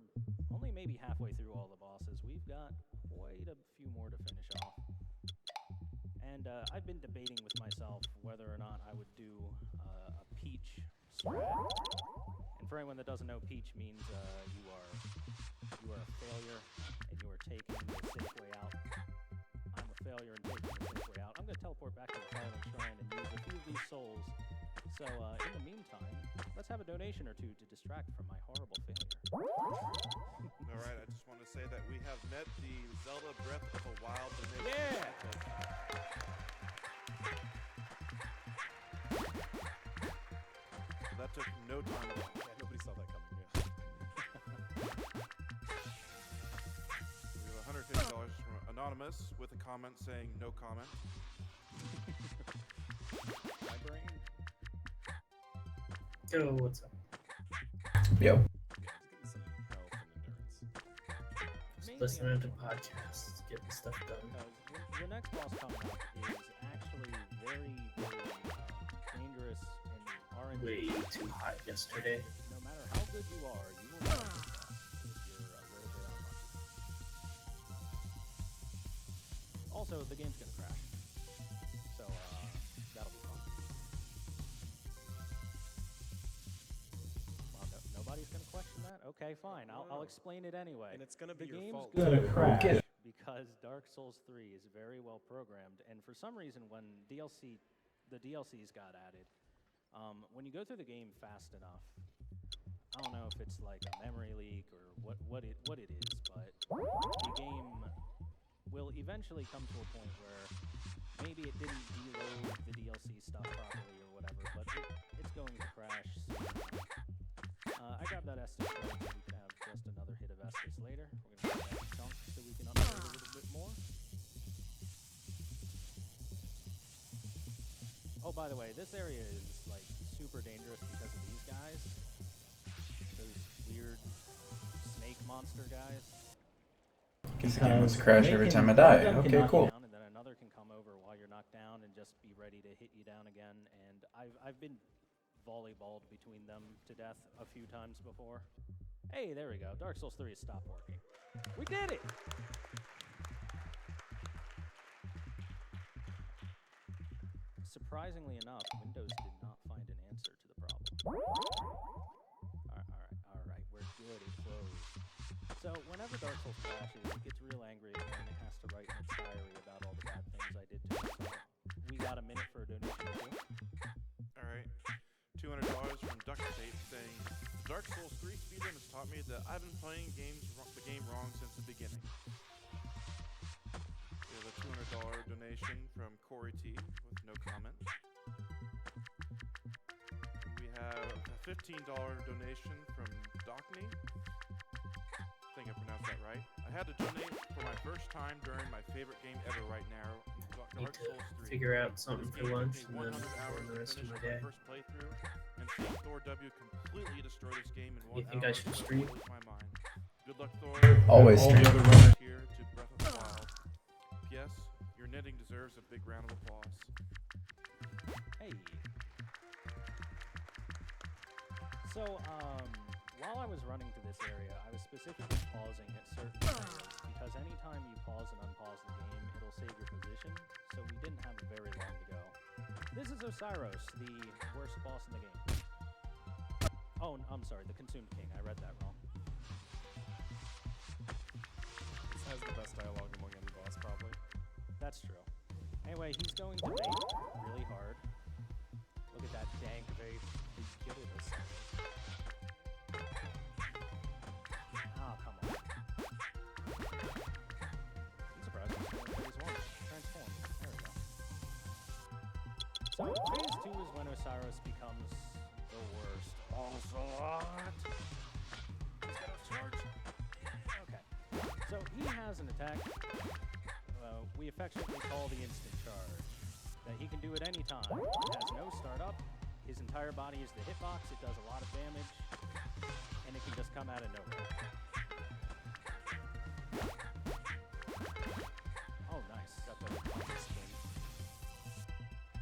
we're only maybe halfway through all the bosses. We've got quite a few more to finish off. And I've been debating with myself whether or not I would do a Peach strat. And for anyone that doesn't know, Peach means you are a failure and you are taking the safe way out. I'm a failure and taking the safe way out. I'm going to teleport back to the Silent Shrine and use a few of these souls. So in the meantime, let's have a donation or two to distract from my horrible failure. All right, I just want to say that we have met the Zelda Breath of the Wild donation. Yeah! That took no time at all. Yeah, nobody saw that coming. We have $150 from Anonymous with a comment saying no comment. My brain. Yo, what's up? Yo. Yeah, it's getting some health and endurance. Mainly Listening to podcasts, getting stuff done. The next boss coming up is actually very, very dangerous and RNG. Way too hot yesterday. No matter how good you are, you will not this boss if you're a little bit unlucky. Also, the game's gonna crash. So, that'll be fun. Well, nobody's gonna question that? Okay, fine. I'll explain it anyway. And it's gonna be The your game's fault. gonna crash Get it. because Dark Souls 3 is very well programmed, and for some reason, when the DLCs got added, when you go through the game fast enough, I don't know if it's like a memory leak or what it is, but the game will eventually come to a point where maybe it didn't deload the DLC stuff properly or whatever, but it's going to crash soon. I grabbed that Estus card so we can have just another hit of Estus later. We're going to grab that chunk so we can upgrade a little bit more. Oh, by the way, this area is like super dangerous because of these guys. Those weird snake monster guys. Guess the game must crash every time I die. Okay, cool. And then another can come over while you're knocked down and just be ready to hit you down again. And I've been volleyballed between them to death a few times before. Hey, there we go. Dark Souls 3 has stopped working. We did it! Surprisingly enough, Windows did not find an answer to the problem. Alright, we're good, it closed. So, whenever Dark Souls crashes, it gets real angry and it has to write in its diary about all the bad things I did to it. So, we got a minute for a donation or two. All right, $200 from Duct Tape saying, Dark Souls 3 speedrun has taught me that I've been playing the game wrong since the beginning. We have a $200 donation from Corey T with no comment. We have a $15 donation from Dockney. I think I pronounced that right. I had to donate for my first time during my favorite game ever right now, Need Dark to Souls 3. figure out something This for game took lunch me and then 100 hours for the to rest of finish my day. first playthrough, and seeing Thor W completely destroy this game in 1 You think hour I should so stream? blows my mind. Good luck, Thor. Always All stream. the other runners here to Breath of the Wild. P.S. Your knitting deserves a big round of applause. Hey. So, while I was running to this area, I was specifically pausing at certain areas because anytime you pause and unpause the game, it'll save your position, so we didn't have very long to go. This is Osiris, the worst boss in the game. Oh, I'm sorry, the Consumed King. I read that wrong. This has the best dialogue among any boss, probably. That's true. Anyway, he's going to bait really hard. Look at that dank vape. Get it as Oh, come on. I'm surprised phase 1. Transform. There we go. So, phase 2 is when Osiris becomes the worst. Ocelot! He's got a charge. Okay. So, he has an attack we affectionately call the instant charge. That he can do at any time. It has no startup. His entire body is the hitbox. It does a lot of damage. And it can just come out of nowhere. Oh, nice. got that spin.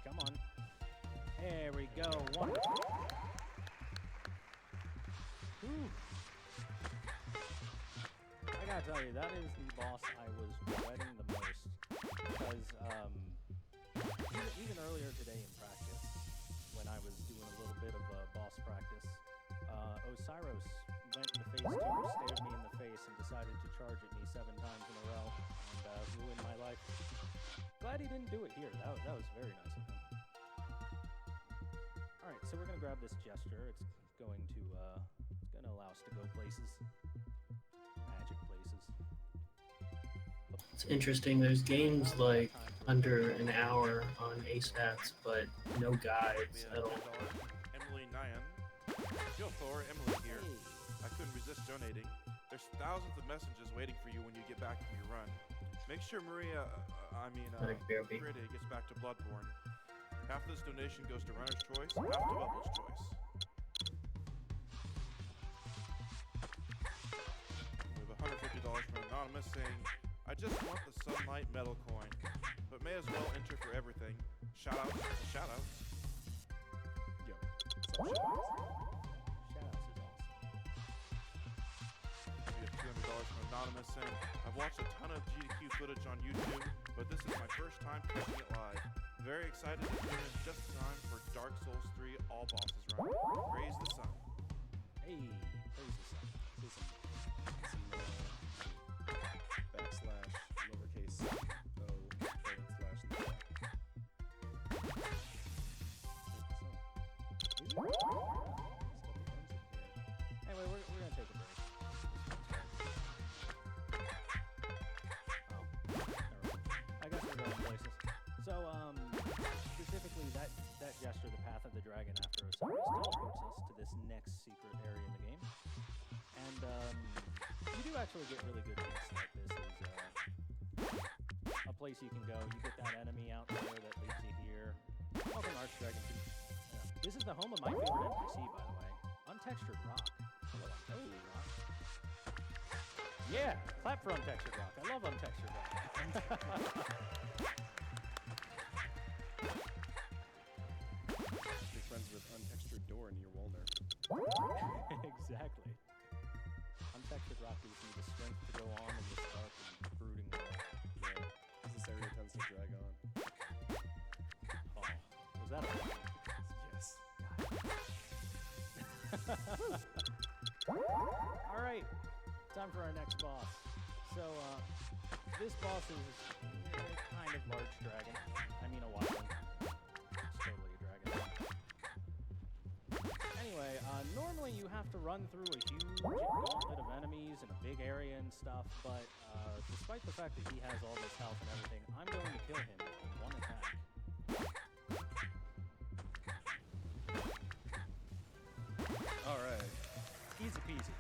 Come on. There we go. Wonderful. Whew. gotta tell you, that is the boss I was dreading the most. Because even earlier today in practice, when I was doing a little bit of boss practice, Osiris went in the phase 2, stared me in the face, and decided to charge at me 7 times in a row and ruin my life. Glad he didn't do it here. That was very nice of him. Alright, so we're going to grab this gesture. It's going to allow us to go places. Magic places. It's interesting. There's games like under an hour on ASATs, but no guides at all. Emily Nyan. Yo, Thor, Emily here. I couldn't resist donating. There's thousands of messages waiting for you when you get back from your run. Make sure Friday gets back to Bloodborne. Half this donation goes to Runner's Choice, half to Bubble's Choice. We have $150 from Anonymous saying, I just want the Sunlight Metal coin, but may as well enter for everything. Shoutouts to shoutouts. Yo. Shoutouts is awesome. We have $200 from Anonymous saying, I've watched a ton of GDQ footage on YouTube, but this is my first time catching it live. Very excited to tune in just in time for Dark Souls 3 All Bosses run. Praise the sun. Hey, praise the sun. Some backslash lowercase o /. Anyway, we're gonna take a break. Oh, never mind. I guess we're going places. So, specifically, that gesture, the Path of the Dragon after Osiris, teleports us to this next secret area in the game. And you do actually get really good hints like this is a place you can go. You get that enemy out there that leads you here. Welcome, Archdragon. This is the home of my favorite NPC, by the way. Untextured Rock. Hello, Untextured Rock. Yeah, clap for Untextured Rock. I love Untextured Rock. Be friends with Untextured Door near Walner. Exactly. Untextured Rock gives me the strength to go on in this dark and brooding world. Yeah. This area tends to drag on. Oh, was that a Yes. Alright, time for our next boss. So, this boss is kind of large dragon. I mean a wildling. It's totally a dragon. Anyway, normally you have to run through a huge gauntlet of enemies and a big area and stuff, but despite the fact that he has all this health and everything, I'm going to kill him in one attack. Alright. Easy peasy.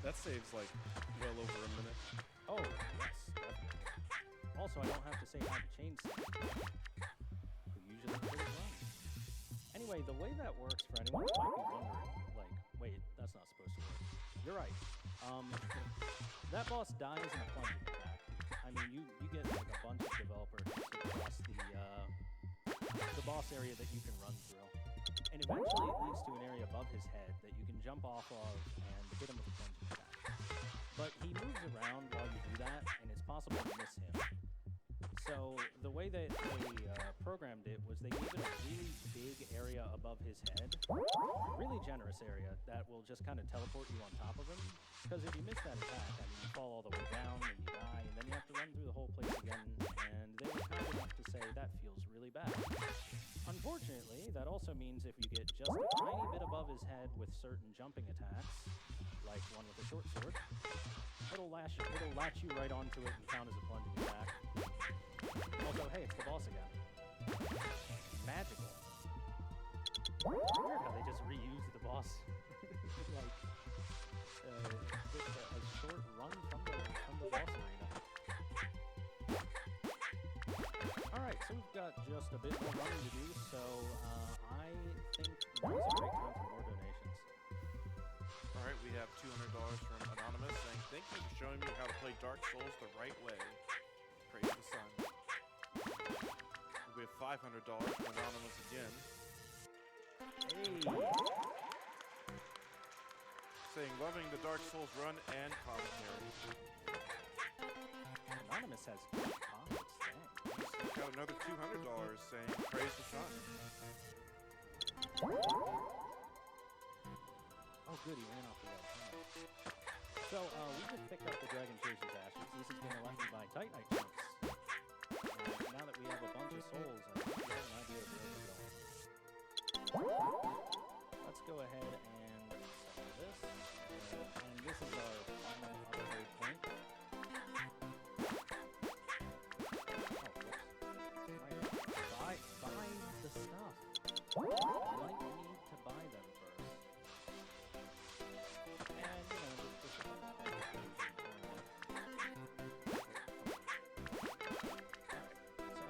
That saves like well over a minute. Oh, yes, definitely. Also, I don't have to say how to change things. Who usually pretty run. Anyway, the way that works for anyone who might be wondering, like, wait, that's not supposed to work. You're right. That boss dies in a plunging attack. I mean, you get like a bunch of developer hits across the boss area that you can run through. And eventually it leads to an area above his head that you can jump off of and hit him with a plunging attack. But he moves around while you do that, and it's possible to miss him. So the way that they programmed it was they gave it a really big area above his head, really generous area that will just kind of teleport you on top of him. Because if you miss that attack, I mean, you fall all the way down and you die, and then you have to run through the whole place again. And they were kind enough to say that feels really bad. Unfortunately, that also means if you get just a tiny bit above his head with certain jumping attacks, like one with a short sword, it'll latch you right onto it and count as a plunging attack. Also, hey, it's the boss again. Magical. Weird how they just reused the boss. Like, just a short run from the boss arena. Alright, so we've got just a bit more running to do, so I think now's a great time for more donations. Alright, we have $200 from Anonymous saying, thank you for showing me how to play Dark Souls the right way. Praise the sun. We have $500 from Anonymous again. Hey! saying, loving the Dark Souls run and commentary. Anonymous has good comments. Dang. He's got another $200 saying, praise the sun. Oh, good, he ran off the edge. So, we just picked up the Dragon Chaser's ashes. This has been left by Titanite chunks. Now that we have a bunch of souls, I think we have an idea of where we're going. Let's go ahead and sell this. And this is our final upgrade point. Oh, whoops. Buy the stuff. You might need to buy them first. And, you know, just so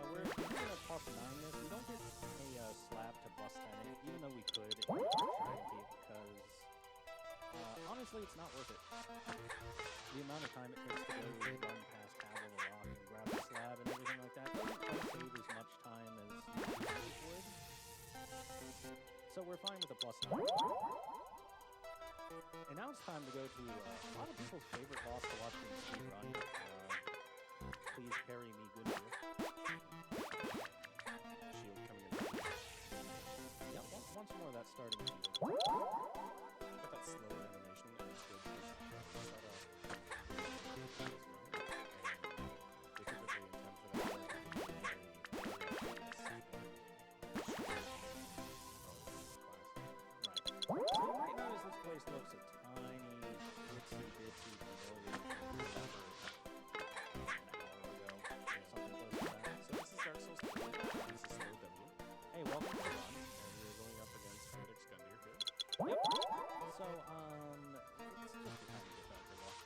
we're going to plus 9 this. We don't get a slab to plus 10 it, even though we could. It would try and be because, honestly, it's not worth it. The amount of time it takes to go run past Pavel the Rock and grab the slab and everything like that doesn't quite save as much time as it would. So we're fine with a plus 9. And now it's time to go to a lot of people's favorite boss to watch in speed run. Please carry me, good year. Shield coming in. Yeah, once more that starting shield. Got that slow animation and it's good because set up as well. And they typically intend for that to Right. So right now as this place looks a tiny, itsy bitsy familiar an hour ago, something close to that. So this is Dark Souls 3. This is Slow W. Hey, welcome to the run. And you're going up against Felix Gundyr here. Yep. So, it's just a tiny bit better luck.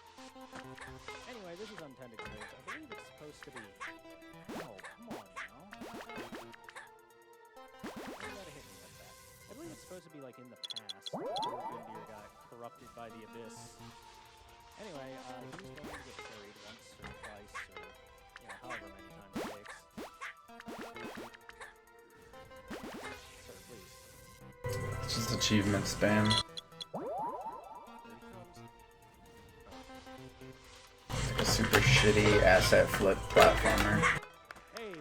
Anyway, this is Untended Graves. I believe it's supposed to be... Oh, come on now. You gotta hit me like that. I believe it's supposed to be like in the past, before Gundyr got corrupted by the Abyss. Anyway, he's going to get carried once or twice, or, you know, however many times it takes. Sir, please. It's just achievement spam. It's like a super shitty asset flip platformer. Hey!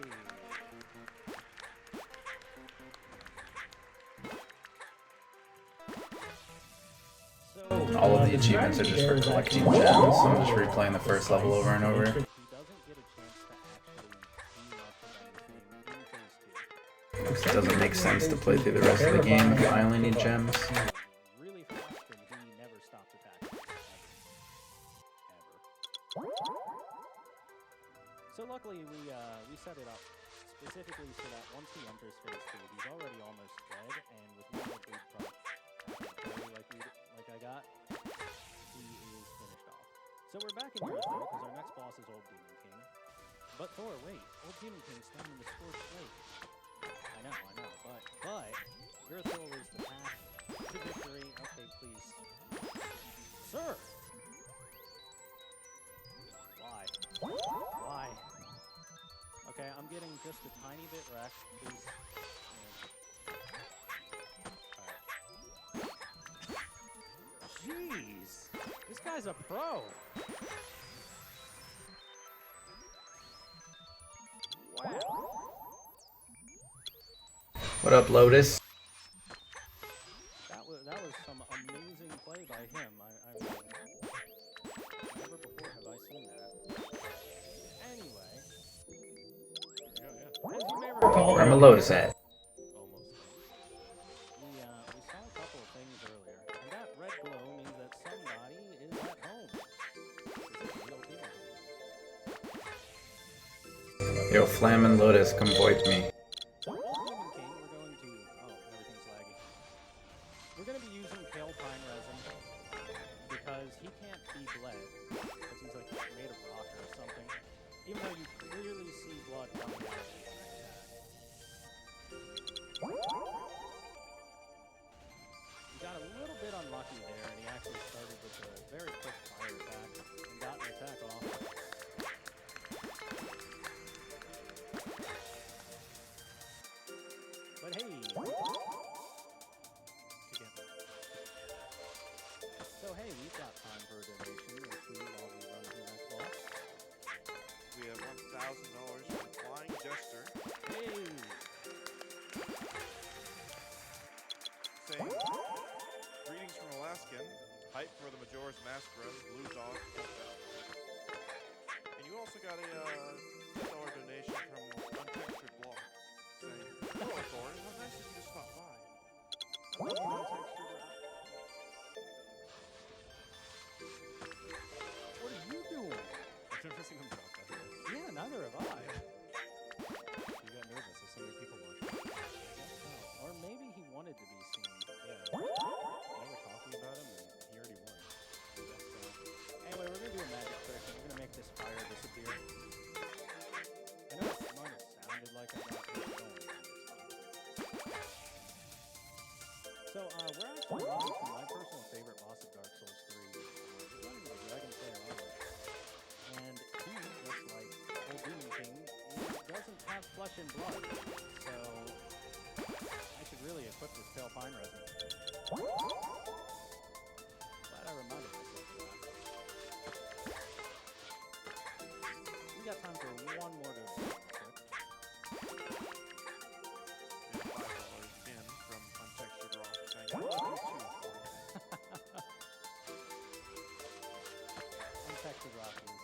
So, All of the achievements are just for collecting gems, so I'm just replaying the first level over and over. he doesn't get a chance to actually do much of anything in phase 2. Because it doesn't make sense to play through the rest of the game if I only need gems. Really fast, and he never stops attacking. Ever. So luckily, we set it up specifically so that once he enters phase 2, he's already almost dead, and with one more bleed proc, like I got, he is finished off. So we're back in here though, because our next boss is Old Demon King. But Thor, wait, Old Demon King's down in the Scorched Lake. I know, but your Thor is the path to victory. Okay, please. Sir! Why? Okay, I'm getting just a tiny bit wrecked. Please. Alright. Jeez! This guy's a pro! Wow! What up, Lotus? That was some amazing play by him. I mean, never before have I seen that. Anyway. As you may recall, Where am a Lotus at? Almost. we saw a couple of things earlier, and that red glow means that somebody is at home. This is real people. Yo, Flam and Lotus, come void me. So, Old Demon King, we're going to... Oh, everything's laggy. We're going to be using Pale Pine Resin, because he can't be bled, because he's like made of rock or something. Even though you clearly see blood coming out of him like that. He got a little bit unlucky there, and he actually started with a very quick fire attack, and got an attack off. But hey! Together. So hey, Hey, we've got time for a donation or two while we run to the next boss. We have $1,000 from Flying Jester. Hey! Saying, greetings from Alaskan. Hype for the Majora's Mask run. Blue Dog. And you also got a $10 donation from Untextured Block. Saying, hello, Thorn. How nice of you to stop by. I love you, Untextured Rock. What are you doing? I've never seen him drop that way. Yeah, neither have I. He got nervous. There's so many people watching. Or maybe he wanted to be seen. Yeah. They were talking about him, and he already won. Anyway, we're gonna do a magic trick, and we're gonna make this fire disappear. I know it might have sounded like I got this going. So, we're actually running from my personal favorite boss of Dark Souls 3. We're running the Dragon Slayer armor. And he, just like old Demon King, doesn't have flesh and blood. So, I should really equip this pale pine resin. Glad I reminded myself of that. We got time for one more to trick. And $5 again from Untextured Rock. Saying, I love you too, Thorn. Untextured rock is my rock.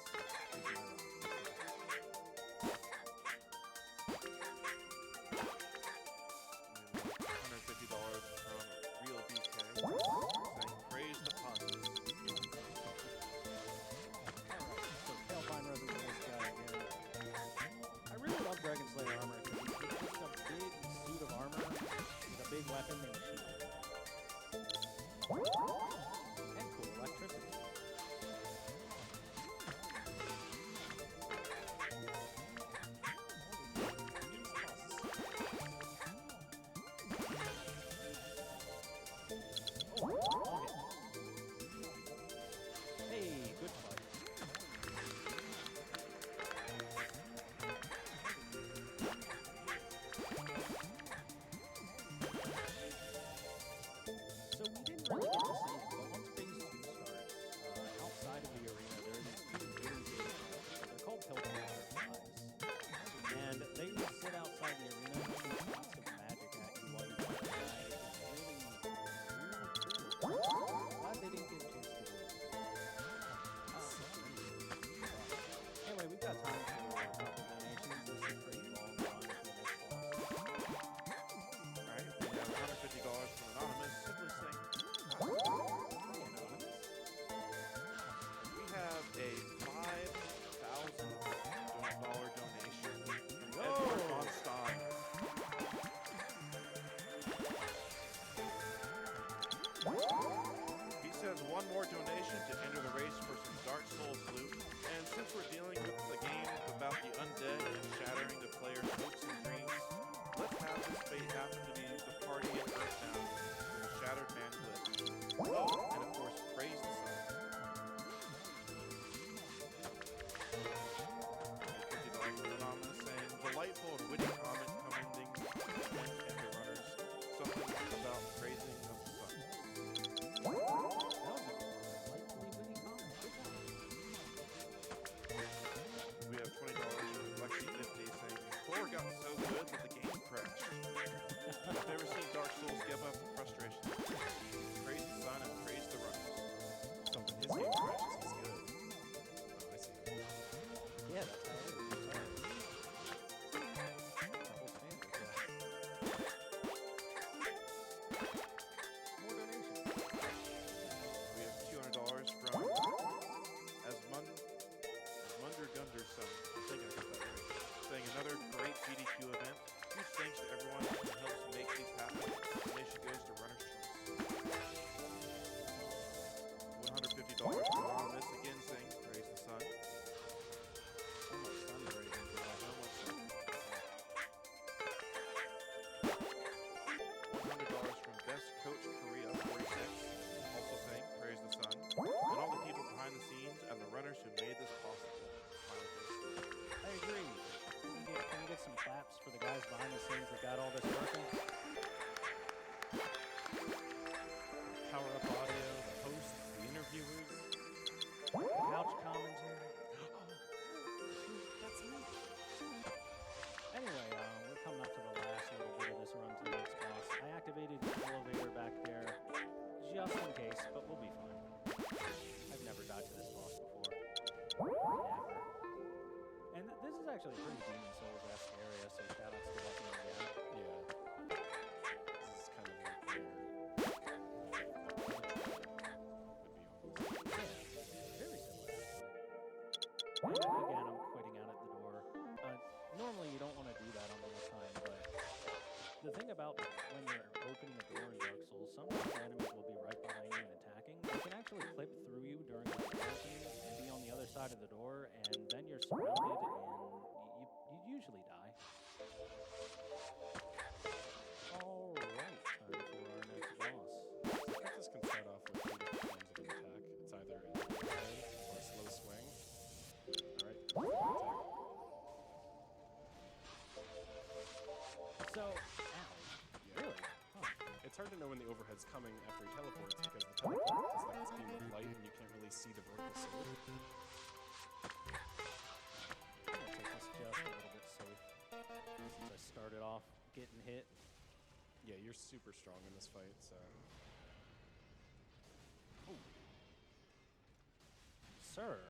$150 from Real BK. Saying, praise the puns. Alright, so pale pine resin for this guy again. I really love Dragon Slayer armor because it's just a big suit of armor with a big weapon and a shield. And cool electricity. Hey, good fight. So we didn't really get to see it, but once phase 2 starts, outside of the arena, there are these two really big they're called Pilgrim Butterflies. And they just sit outside the arena and shoot lots of magic at you while you fight the guy. It's really, really cool. Glad they didn't get a chance to do it. Anyway, we've got time for a couple donations. This is a pretty long run to the next boss. Alright, we have $150 from Anonymous. Simply saying, Hey, Anonymous. we have a $5,000 donation from Edward von Stein. He says one more donation to enter the race for some Dark Souls loot. And since we're dealing with the game about the undead and shattering the player's hopes and dreams, let's have this fate happen to be the party in Earthbound where the Shattered Man lives. Oh, and of course, praise the sun. $50 from Anonymous saying, delightful and witty comment commending and the runners. Something about praising of the sun. That was a delightfully witty comment. Good job. We have $20 from Lexi50 saying, Thor got so good that the game crashed. I've never seen Dark Souls give up in frustration. Praise the sun and praise the runners. So when his game crashes, he's good. Oh, I see. Yeah, that's how it is. Sorry. Double standard, yeah. More donations. We have $200 from Asmunder Gunderson. I think I got that right. Saying another great GDQ event. Huge thanks to everyone who helps make these happen. Donation goes to Runner's Choice. $150 from Anonymous again saying praise the sun. So much sun raising for that. How much sun? $100 from Best Coach Korea 46, also saying praise the sun, and all the people behind the scenes and the runners who made this possible. Smiley face. I agree. Can we get some claps for the guys behind the scenes that got all this working? Power Up Audio, the host, the interview just in case, but we'll be fine. I've never died to this boss before. Never. And this is actually a pretty Demon Souls-esque area, so shoutouts to Lucky again. Yeah. This is kind of like their would be almost. Yeah, very similar actually. And again, I'm quitting out at the door. Normally you don't want to do that on real time, but the thing about when you're opening a door in Dark Souls, sometimes the enemies will be right behind you and attacking. They can actually clip through you during the door scene and be on the other side of the door, and then you're surrounded and you usually die. Alright, time for our next boss. Texas can start off with two different forms of an attack. It's either an overhead or a slow swing. Alright, attack. So, ow. Yeah. Really? Huh. It's hard to know when the overhead's coming after he teleports because the teleport is like this beam of light and you can't really see the vertical sword. I'm gonna take this just a little bit safe since I started off getting hit. Yeah, you're super strong in this fight, so. Sir,